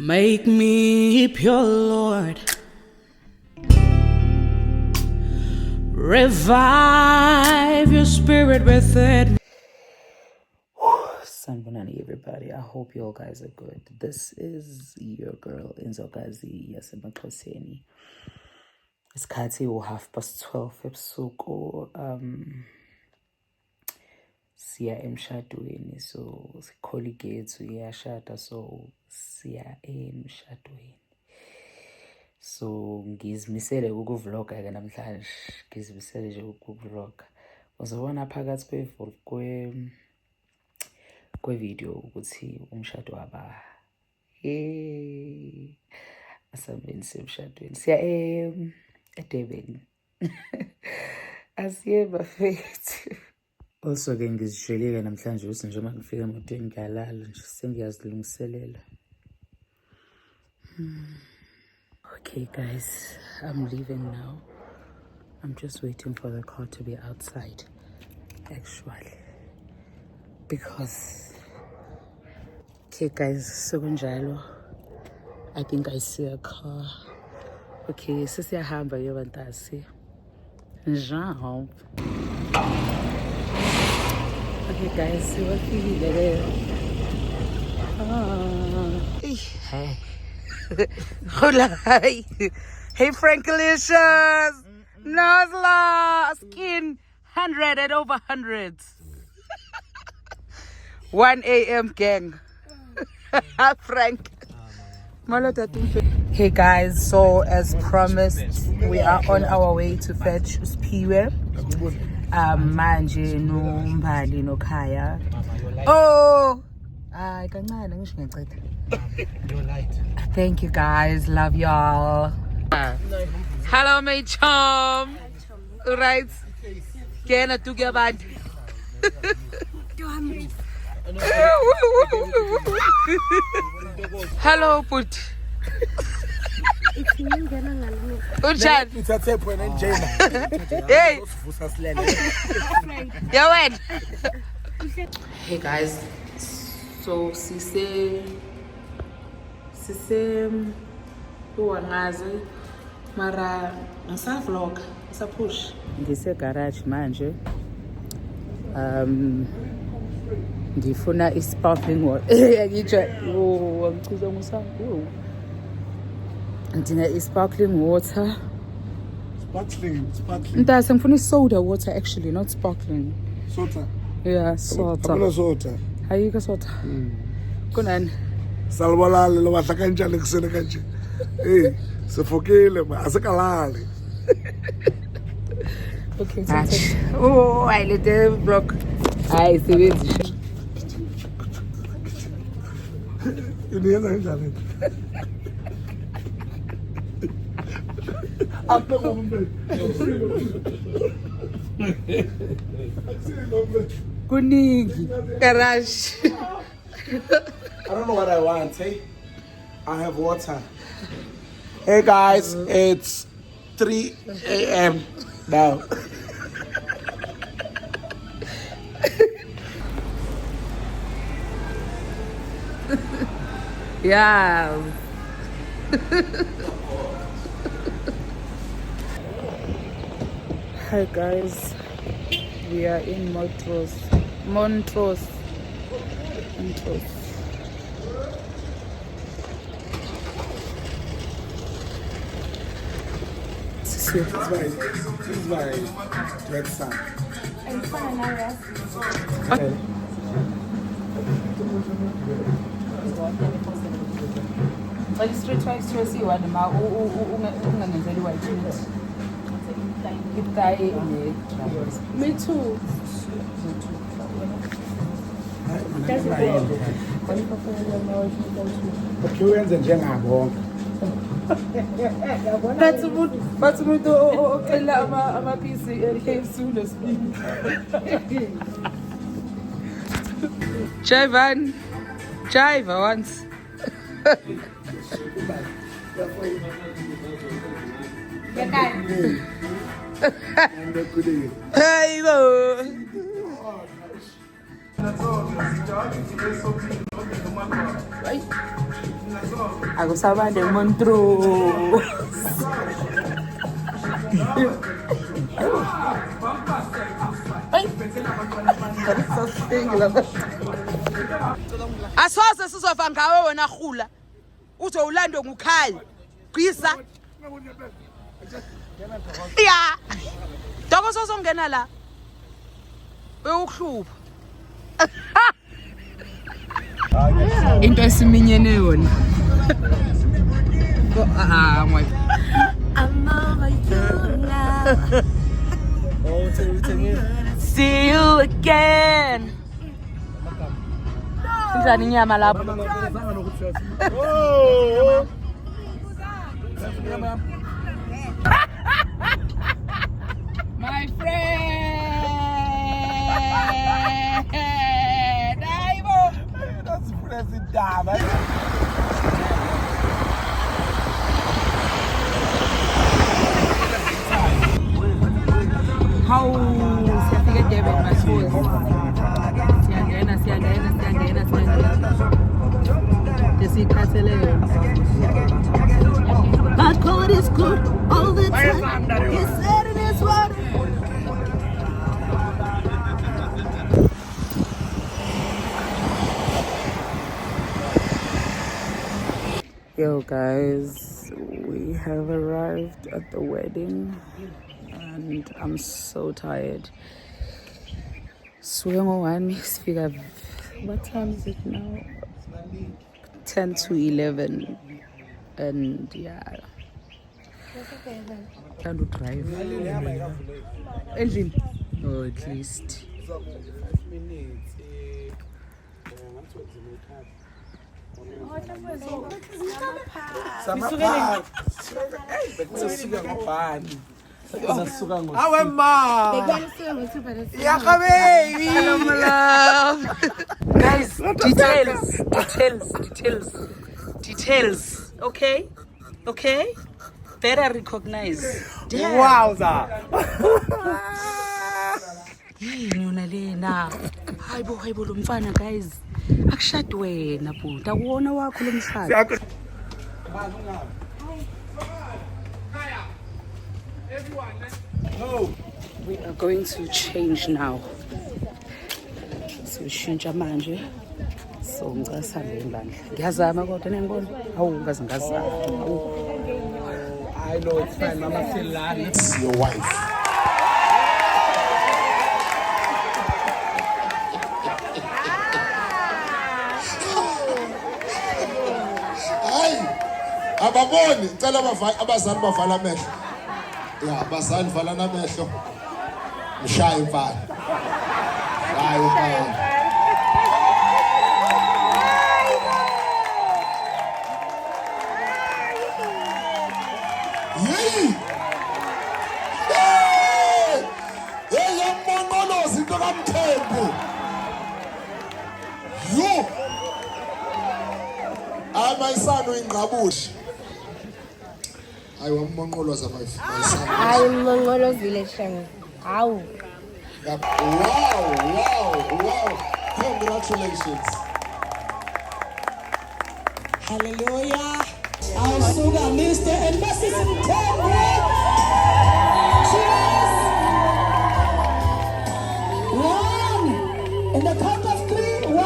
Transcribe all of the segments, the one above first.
Make me pure, Lord. Revive your spirit within. Sanbonani, everybody. I hope you all guys are good. This is your girl Inzokazi Yasemaxhoseni. Isikhathi u-12:30 ebusuku. Siya emshadweni, so colleague yethu iyashada, so siya emshadweni. So ngizimisele ukuvloga ke namhlanje, ngizimisele nje ukuvloga. Uzobona phakathi kwe-video ukuthi umshado waba asambeni semshadweni. Siya eDurban. Asiye bafethu. Also ke ngizijwayelile namhlanje ukuthi njengoba ngifika emotweni ngiyalala nje sengiyazilungiselela. Okay guys, I'm leaving now. I'm just waiting for the car to be outside actually. Because okay guys, so kunjalo. I think I see a car. Okay, sesiyahamba ke bantasi. Njalo. Okay guys, so what are you doing? Hey. Hola. Hey Franklicious. Nazla. Skin 100 and over hundreds. 1 a.m. gang. Frank. Hey guys, so as promised, we are on our way to fetch Spiwe. Manje no Mbali no Kaya. Oh, kancane ngisho ngicethe. Thank you guys, love y'all. Hello my chum. Right. Kena tuge abantu. Hello put. Unjani? Hey. Hey guys. So sise uwangazi mara ngisa vlog, ngisa push. Ngise garage manje. Ngifuna i-sparkling water. Ngitshe ngicuzwa ngusango. Ndina sparkling water. Sparkling. Ntase ngifuna soda water actually, not sparkling. Soda. Yeah, soda. Akula soda. Ayika soda. Kunani? Salbalale lo batla kanjani kusene kanje. Sifokile ma asikalali. Okay, oh, I let the block. I sebenzi. Iniyenza kanjani? Kuningi garage. I don't know what I want, hey? I have water. Hey guys, it's 3 a.m. now. Yeah. Hi guys, we are in Montrose. This is my red son. Like straight twice to see what the ma ungangenzeli white meat. Me too. Kuyenza njengabo. Bathi umuntu ocela amapisi KFC unesipini. Jive once. Hey bo. Right. Akusabande Montrose. Asoze sizofa ngawe wena rhula. Uthi ulandwe ngukhaya. Gqisa. Ya. Doko sozongena la. Uyuhlupha. Into esiminyene yona. Moy. I'm over you now. See you again. Sinjani inyama lapho? My friend. Daibo. That's President. How siyafika eDurban masibuye. Siyangena. Desikhathele. But God is good all the time. He said in his word. Yo guys, we have arrived at the wedding and I'm so tired. What time is it now? 10 to 11 and yeah. Can you drive? Engine? Oh, at least. Guys, details. Okay. Better recognize. Wowza. Hayibo lo mfana guys. Akushadi wena bhuti. Akuwona wakho lo mshado. We are going to change now. So shintsha manje. So ngicela sihambe imbandla. Ngiyazama kodwa nengibona. Hawu ngaze ngazama. I know it's fine, Mama Silani. It's your wife. Ababoni ngicela abazali bavala amehlo. Ya abazali vala namehlo. Mshaya imfana. Yamonqolozi into kaMthembu. Yo. Amayisano ingqabushi. Hayi wamonqoloza my son. Hayi monqolozile shem. Hawu. Wow. Congratulations. Hallelujah. Awusuka Mr. and Mrs. Mthembu. Cheers. 1. In the count of 3. 1,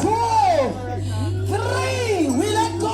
2, 3. We let go.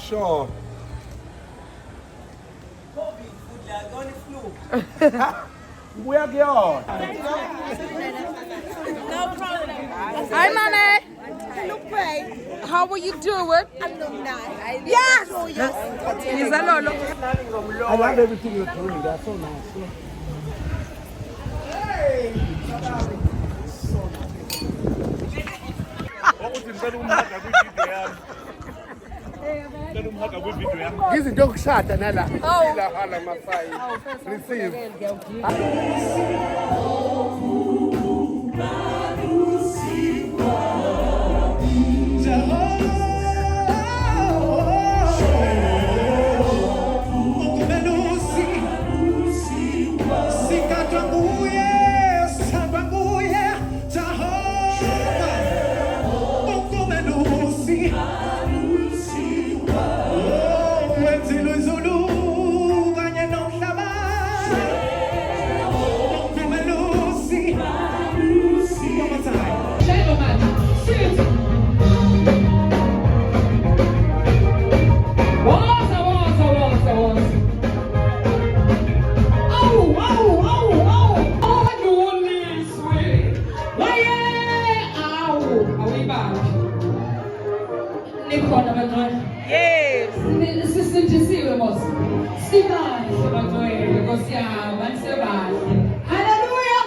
Sure. We are girl. No problem. Hi, Mommy. Look great. How are you doing? I'm not nice. Yes. I love everything you're doing. That's so nice. izinto yokushada nala ilahala masayi receive Yes. Sisintisiwe mos. Sikahle bakwethu Nkosi yami anisebahle. Hallelujah.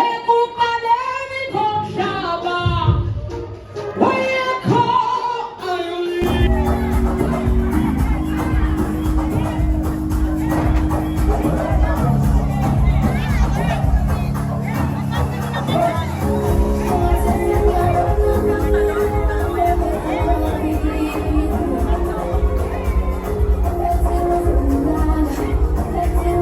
Ekuqaleni komhlaba wayekho Let's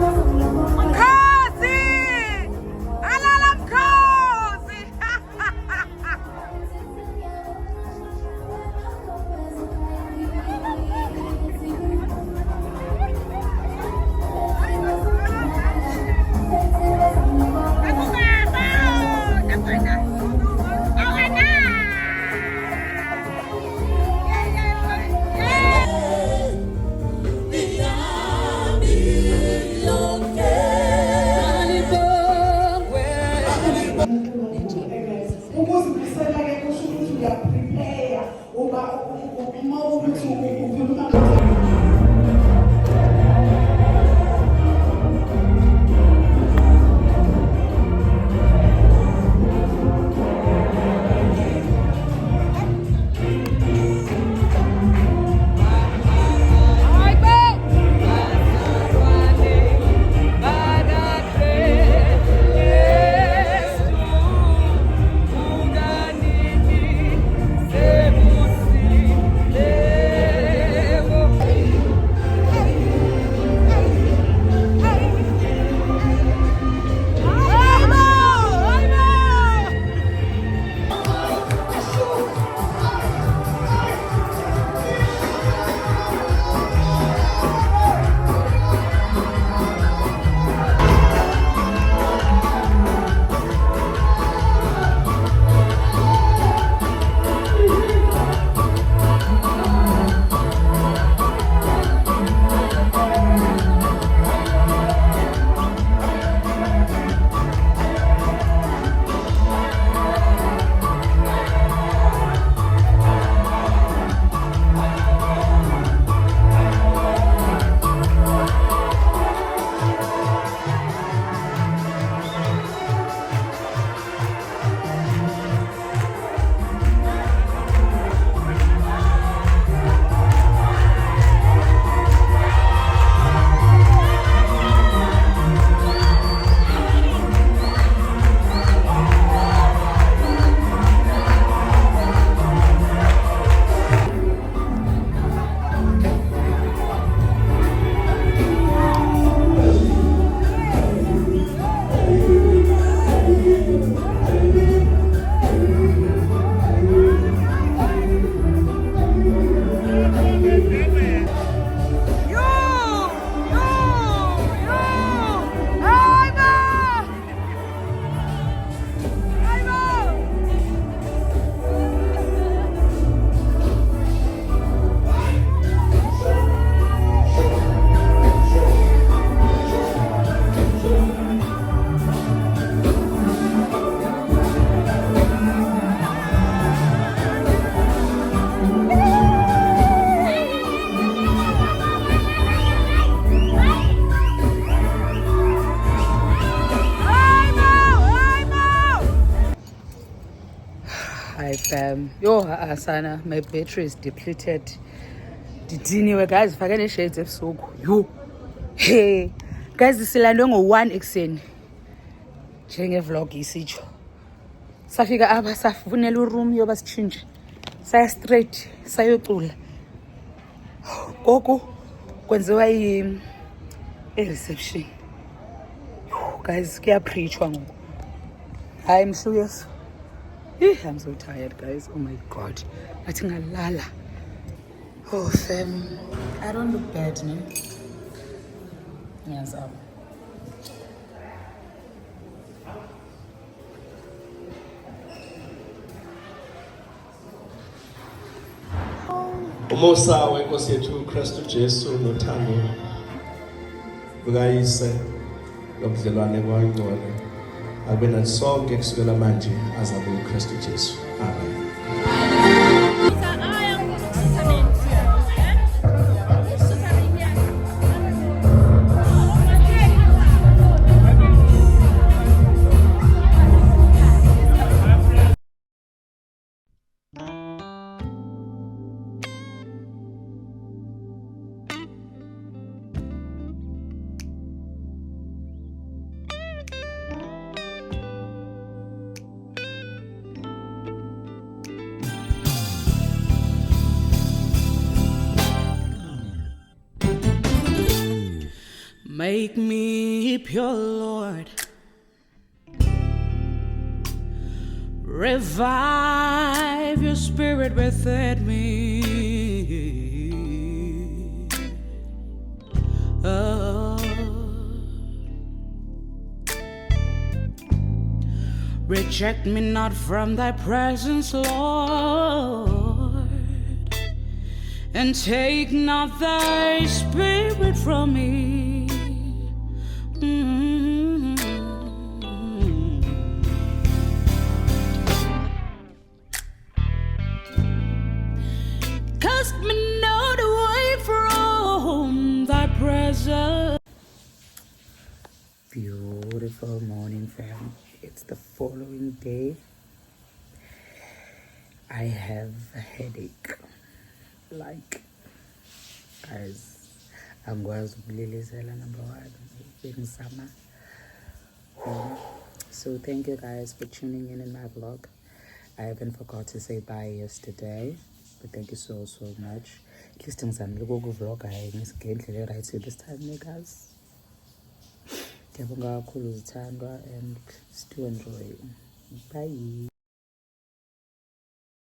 fam. Yo, Asana, my battery is depleted. Didiniwe guys, fake ne-shades ebusuku. Yo. Hey. Guys, silandwe ngo-1 ekuseni. Njenge-vlog isitsho. Safika apha safunela uroom yoba sichinje. Saya straight, sayocula. Gogo kwenziwa i-reception. Guys, kuyapreachwa ngoku. I'm serious. I'm so tired, guys. Oh my god. Athi ngalala. Oh, fam. I don't look bad, no? Yes, Umusa wenkosi yethu uKristu Jesu nothando bukayise nobudlelwane kwangcwele abe nathi sonke kusukela manje azabe uKristu Jesu. Amen. Make me pure, Lord. Revive your spirit within me. Oh. Reject me not from thy presence, Lord, and take not thy spirit from me. Cast me not away from thy presence. Beautiful morning, fam. It's the following day. I have a headache. Like, guys, I'm going to number 1 in summer. So thank you guys for tuning in my vlog. I haven't forgot to say bye yesterday, but thank you so much. At least I'm going to vlog. I miss game right to this time, guys. And still enjoy. Bye.